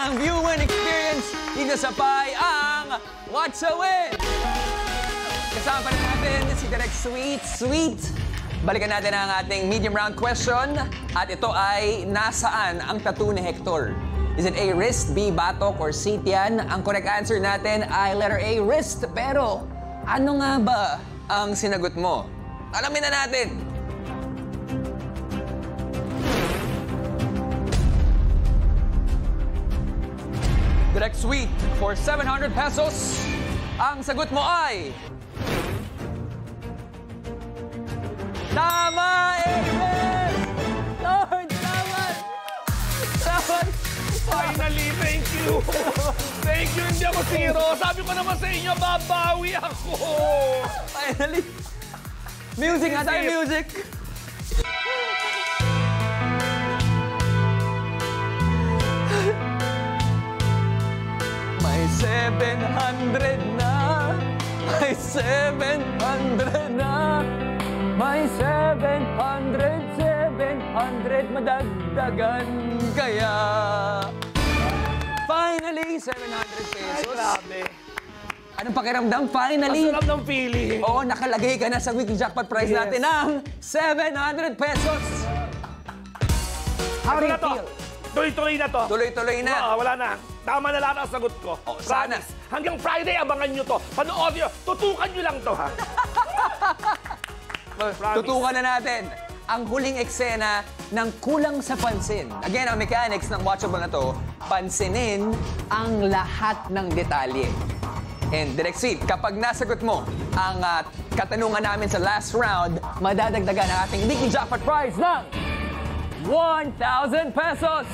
ng view-win experience dito sa PAI ang What's a Win? Kasama pa rin natin si Direk Sweet. Balikan natin ang ating medium round question. At ito ay, nasaan ang tattoo ni Hector? Is it A, wrist, B, batok, or C, tiyan? Ang correct answer natin ay letter A, wrist. Pero ano nga ba ang sinagot mo? Alamin na natin. Direct Sweet, for 700 pesos, ang sagot mo ay... Tama, Aiden! Lord, tama! Finally, thank you! Thank you, hindi ako zero. Sabi ko naman sa inyo, babawi ako! Finally! Music nga tayo, music! May 700 na! May 700 na! May 700 madagdagan kaya. Finally, 700 pesos. Ay, grabe. Anong pakiramdam? Finally. Ang sarap ng feeling. Oo, nakalagay ka na sa weekly jackpot prize natin ng 700 pesos. How do you feel? Tuloy-tuloy na to. Tuloy-tuloy na. Wala na. Tama na lahat ang sagot ko. Oh, sana. Promise. Hanggang Friday, abangan nyo to. Panood nyo. Tutukan nyo lang to, ha? Tutukan na natin ang huling eksena ng kulang sa pansin. Again, ang mechanics ng watchable na to, pansinin ang lahat ng detalye. And Direk Sweet, kapag nasagot mo ang katanungan namin sa last round, madadagdagan ang ating weekly jackpot prize ng 1,000 pesos!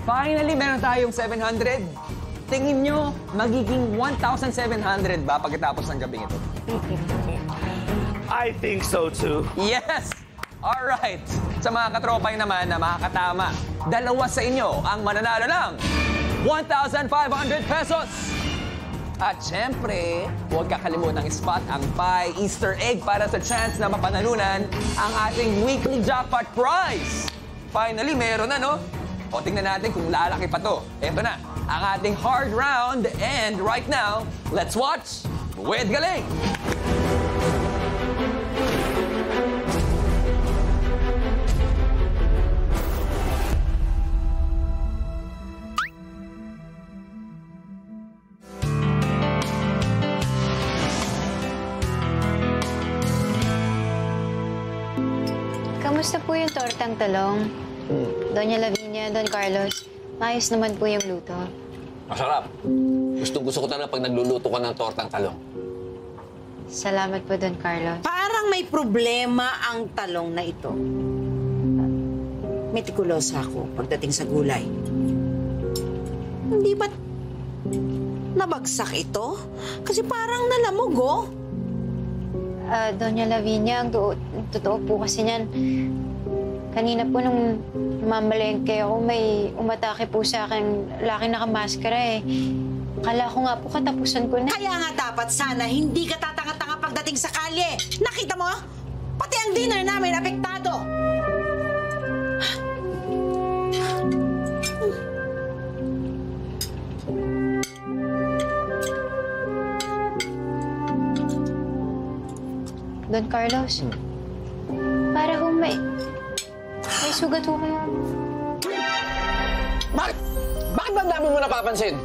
Finally, meron tayong 700. Tingin nyo, magiging 1,700 ba pagkatapos ng gabing ito? I think so, too. Yes! Alright. Sa mga katropay naman na makakatama, dalawa sa inyo ang mananalo ng 1,500 pesos! At syempre, huwag kakalimutang spot ang PAI Easter egg para sa chance na mapanalunan ang ating weekly jackpot prize. Finally, meron na, no? O tingnan natin kung lalaki pa to. Ito na, ang ating hard round. And right now, let's watch with Galing! Kamusta po yung tortang talong? Doña Lavinia, Don Carlos, maayos naman po yung luto. Masarap. Gusto ko talaga pag nagluluto ka ng tortang talong. Salamat po, Don Carlos. Parang may problema ang talong na ito. Metikulosa ako pagdating sa gulay. Hindi ba't nabagsak ito? Kasi parang nalamog, oh. Doña Lavinia, ang totoo po kasi niyan. Kanina po nung mamalengke ako, may umatake po sa akin, laki nakamaskara eh. Akala ko nga po katapusan ko na. Kaya nga dapat sana hindi ka tatanga-tanga pagdating sa kalye. Nakita mo? Pati ang dinner namin apektado. Don Carlos, para kung may sugat ho kayo. Bakit ba ang dami mo napapansin?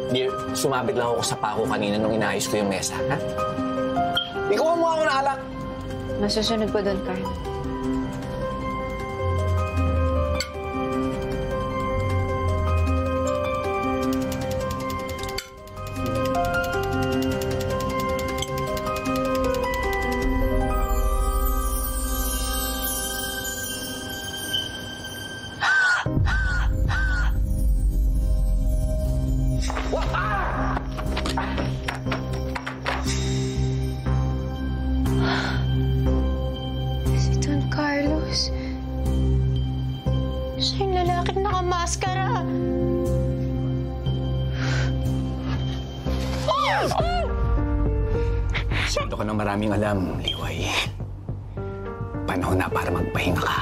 Dear, sumabit lang ako sa pako kanina nung inaayos ko yung mesa, ha? Ikaw mo ako na alak. Masusunod po, Don Carlos. Maskara! Masyado ka ng maraming alam, Liway. Panahon na para magpahinga ka.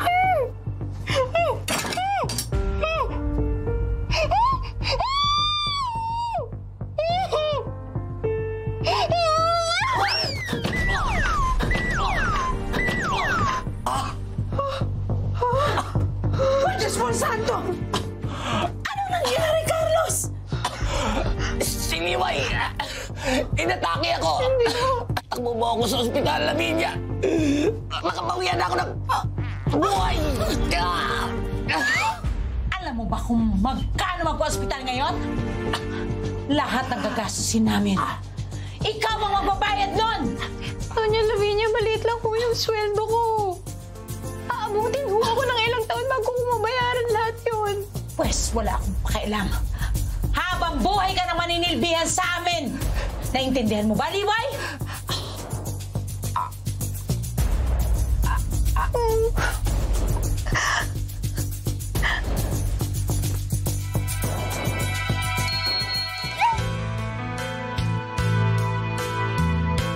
Inatake ako! Takbo mo ako sa ospital, Lavinia! Makabawian ako ng buhay! Alam mo ba kung magkano mag-hospital ngayon? Lahat ng gagastusin namin. Ikaw ang magbabayad nun! Doña Lavinia, maliit lang po yung sweldo ko. Aabutin ho ako ng ilang taon bago ko mabayaran lahat yun. Pwes, wala akong pakialam. Habang buhay ka na maninilbihan sa amin! Naintindihan mo ba, Liway?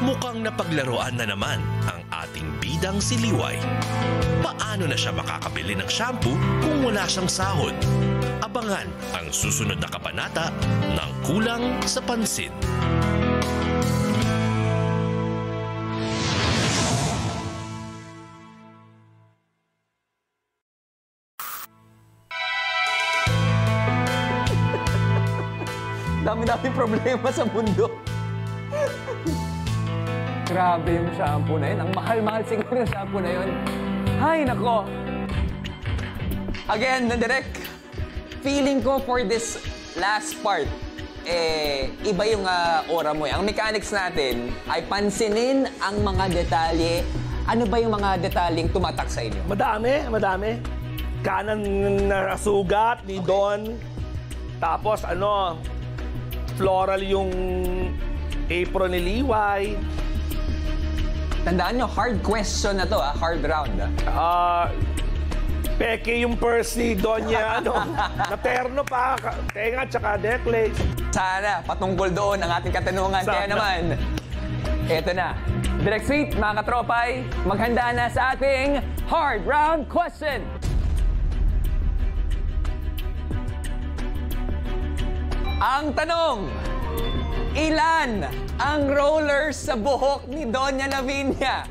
Mukhang napaglaruan na naman ang ating bidang si Liway. Paano na siya makakabili ng shampoo kung wala siyang sahod? Abangan ang susunod na kabanata ng Kulang sa Pansin. Dami-dami problema sa mundo. Grabe yung shampoo na yun. Ang mahal-mahal siguro yung shampoo na yun. Hay, nako. Again, Direk, feeling ko for this last part, iba yung aura mo. Ang mechanics natin ay pansinin ang mga detalye. Ano ba yung mga detalyeng tumatak sa inyo? Madami, madami. Kanan na sugat ni Don. Tapos floral yung apron ni Liway. Tandaan nyo, hard question na to, hard round. Peke yung purse ni Donya, na terno pa, tenga tsaka necklace. Sana, patungkol doon ang ating katanungan. Kaya naman, eto na. Direct Sweet, mga katropay, maghanda na sa ating hard round question. Ang tanong, ilan ang rollers sa buhok ni Doña Lavinia?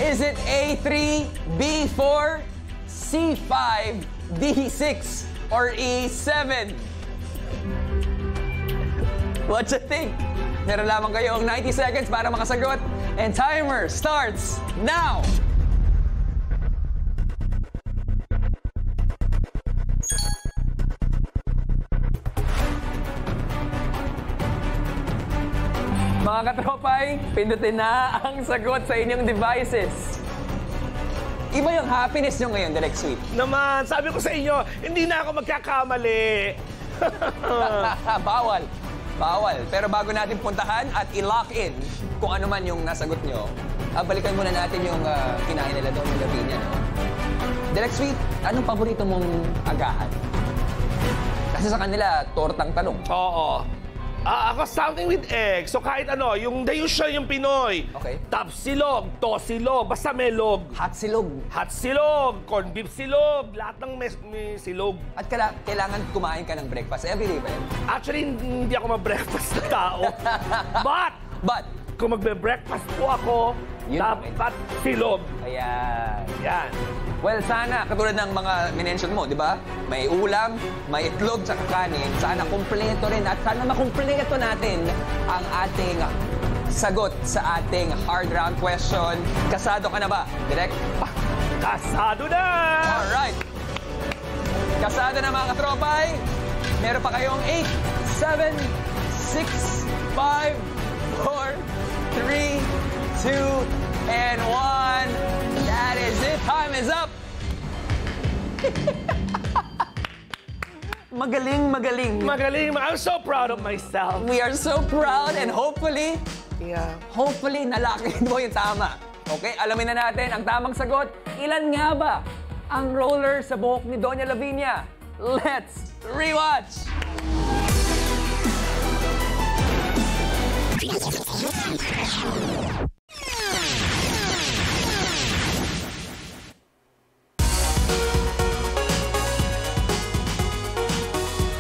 Is it A3, B4, C5, D6, or E7? What you think? Meron lamang kayong 90 seconds para makasagot. And timer starts now! Mga katropay, pindutin na ang sagot sa inyong devices. Iba yung happiness nyo ngayon, Direct Sweet. Naman, sabi ko sa inyo, hindi na ako magkakamali. Bawal. Bawal. Pero bago natin puntahan at i-lock in kung ano man yung nasagot nyo, balikan muna natin yung kinain nila doon ng Lavinia. No? Direct Sweet, anong paborito mong agahan? Kasi sa kanila, tortang talong. Oo. Ako something with egg. So kahit yung the usual yung Pinoy. Okay. Tapsilog, tosilog, basta may log. Hot silog. Hot silog, corned beef silog, lahat ng may silog. At kailangan kumain ka ng breakfast every day ba yan? Actually, hindi ako mag-breakfast na tao. But, kung magbe-breakfast po ako, dapat silog. Ayan. Yan. Well, sana, katulad ng mga minention mo, di ba? May ulam, may itlog, tsaka kanin. Sana kumpleto rin at sana makumpleto natin ang ating sagot sa ating hard round question. Kasado ka na ba? Direct? Kasado na! Alright. Kasado na mga katropay. Meron pa kayong 8, 7, 6, 5, 4, 3, 2, and 1. That is it. Time is up. Magaling, magaling. Magaling. I'm so proud of myself. We are so proud and hopefully, nalaki mo yung tama. Okay, alamin na natin ang tamang sagot. Ilan nga ba ang roller sa buhok ni Doña Lavinia? Let's rewatch!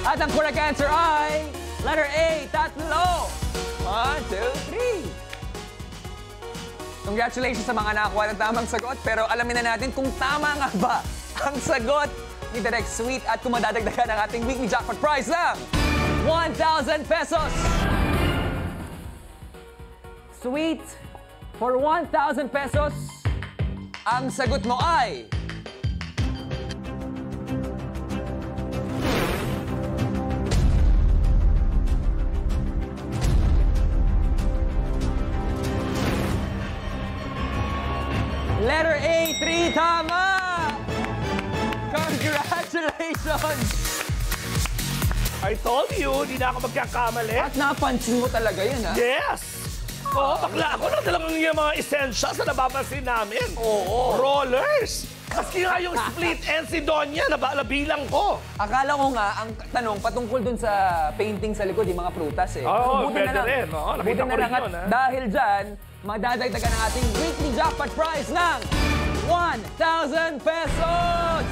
At ang correct answer ay letter A, tatlo. 1, 2, 3. Congratulations sa mga nakakuha ng tamang sagot. Pero alamin na natin kung tama nga ba ang sagot ni Direct Sweet at kung madadagdagan ang ating weekly jackpot prize ng 1,000 pesos. Sweet, for 1,000 pesos, ang sagot mo ay... Letter A, 3 tama! Congratulations! I told you, di na ako magkakamali. At napansin mo talaga yun, ha? Yes! Oo, bakla ako na talagang yung mga essentials na nababansin namin. Oo. Rollers! Maski nga yung split end si Donya, nabilang ko. Akala ko nga, ang tanong patungkol dun sa painting sa likod, yung mga prutas eh. Oo, Buti na pwede lang- rin. Oo, nakita buti ko na rin lang at yun, ha? dahil dyan, madadagdagan ang ating weekly jackpot prize ng 1,000 pesos!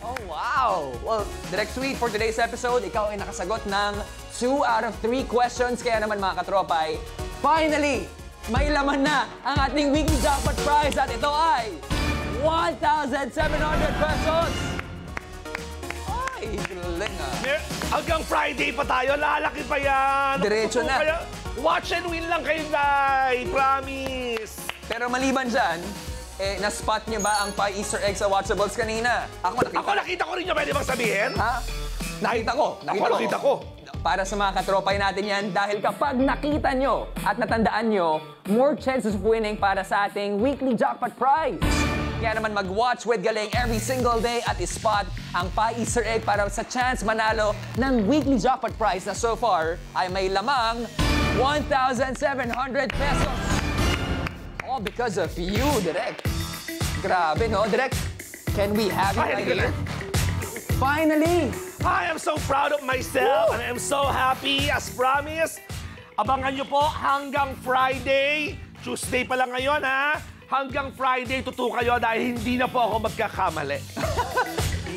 Oh, wow! Well, Direct Sweet, for today's episode, ikaw ay nakasagot ng 2 out of 3 questions. Kaya naman mga katropay, finally, may laman na ang ating weekly jackpot prize at ito ay 1,700 pesos! Ay, galing ah. Hanggang Friday pa tayo, lalaki pa yan. Diretso na. Kaya, watch and win lang kayo, guys. Promise. Pero maliban dyan, na-spot niyo ba ang pie Easter egg sa Watchables kanina? Ako Nakita ko rin yung pwede bang sabihin? Ha? Nakita ko. Nakita ko. Para sa mga katropay natin yan, dahil kapag nakita nyo at natandaan nyo, more chances of winning para sa ating weekly jackpot prize. Kaya naman mag-watch with Galing every single day at ispot ang pie Easter egg para sa chance manalo ng weekly jackpot prize na so far ay may lamang 1,700 pesos. All because of you, Direk. Grabe, no? Direk, can we have you right here? Finally! I am so proud of myself and I am so happy as promised. Abangan nyo po hanggang Friday. Tuesday pa lang ngayon, ha? Hanggang Friday, tuto kayo dahil hindi na po ako magkakamali.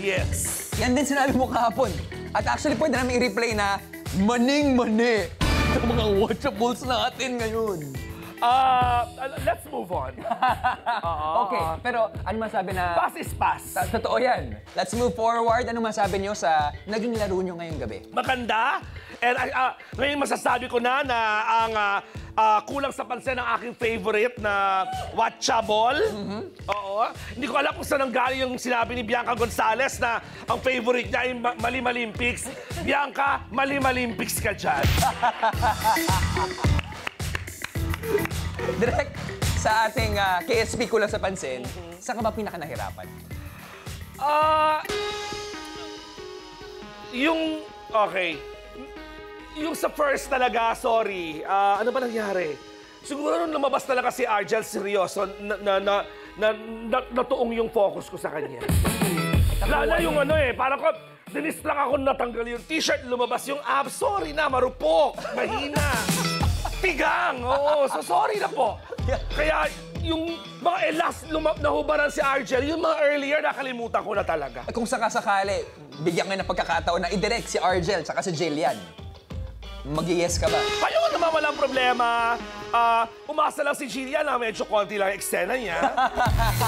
Yes. Yan din sinabi mo kahapon. At actually, pwede namin i-replay na maning-mani sa mga watchables natin ngayon. Let's move on. Okay, pero ano masabi na... Pass is pass. Totoo yan. Let's move forward. Ano masabi nyo sa naging laro nyo ngayong gabi? Maganda. And ngayon masasabi ko na ang kulang sa pansin ang aking favorite na watchable. Oo. Hindi ko alam kung saan nanggaling yung sinabi ni Bianca Gonzalez na ang favorite niya ay Mali-Malimpics. Bianca, Mali-Malimpics ka dyan. Direk, sa ating KSP kulang sa pansin, saan ka ba pinaka-nahirapan? Okay. Yung sa first talaga, sorry. Ano ba nangyari? Siguro nung lumabas talaga si Argel seryoso, natuong yung focus ko sa kanya. Lala yung parang ko, dinis lang ako natanggal yung t-shirt, lumabas yung abs. Sorry na, marupok, mahina. Tigang, oo. So, sorry na po. Kaya, yung mga last nahubaran si Argel, yung mga earlier, nakalimutan ko na talaga. Kung sakasakali, bigyan ngayon ng pagkakataon na i-direct si Argel tsaka si Jillian. Mag-yes ka ba? Ayun naman, walang problema. Umasa lang si Jillian na medyo konti lang eksena niya.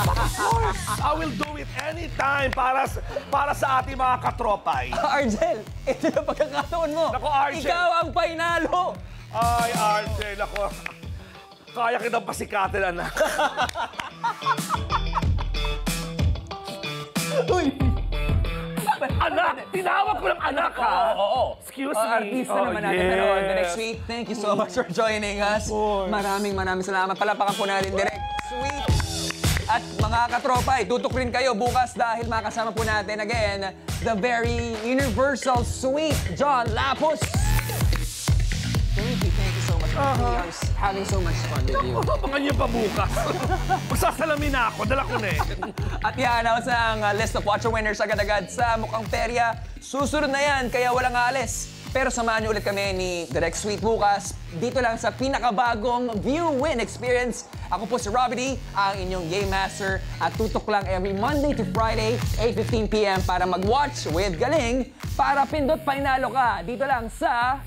But of course, I will do it anytime para sa ating mga katropay. Argel, ito yung pagkakataon mo. Naku, Argel. Ikaw ang painalo. Ay, Argel, ako. Kaya kitang pasikatin, anak. Uy! Anak! Tinawag ko ng anak, ha? Oo. Excuse me. Artista naman natin. Pero, Direk Sweet, thank you so much for joining us. Maraming salamat. Palapakan po natin, Direk Sweet. At mga katropay, tutok rin kayo bukas dahil makasama po natin again, the very universal sweet John Lapus. Thank you so much. We are having so much fun with you. Abangan niyo pa bukas. Magsasalamin na ako. Dala ko na eh. At i-announce ang list of watcher winners agad-agad sa Mukhang Perya. Susunod na yan, kaya walang alis. Pero samahan niyo ulit kami ni Direk Sweet bukas dito lang sa pinakabagong View Win Experience. Ako po si Robbie D, ang inyong Game Master. At tutok lang every Monday to Friday, 8:15 p.m. para mag-watch with Galing. Para pindot painalo ka dito lang sa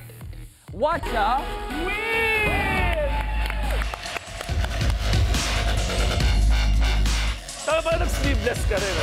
Watcha Win! Tama ba nag-sleeveless ka rin?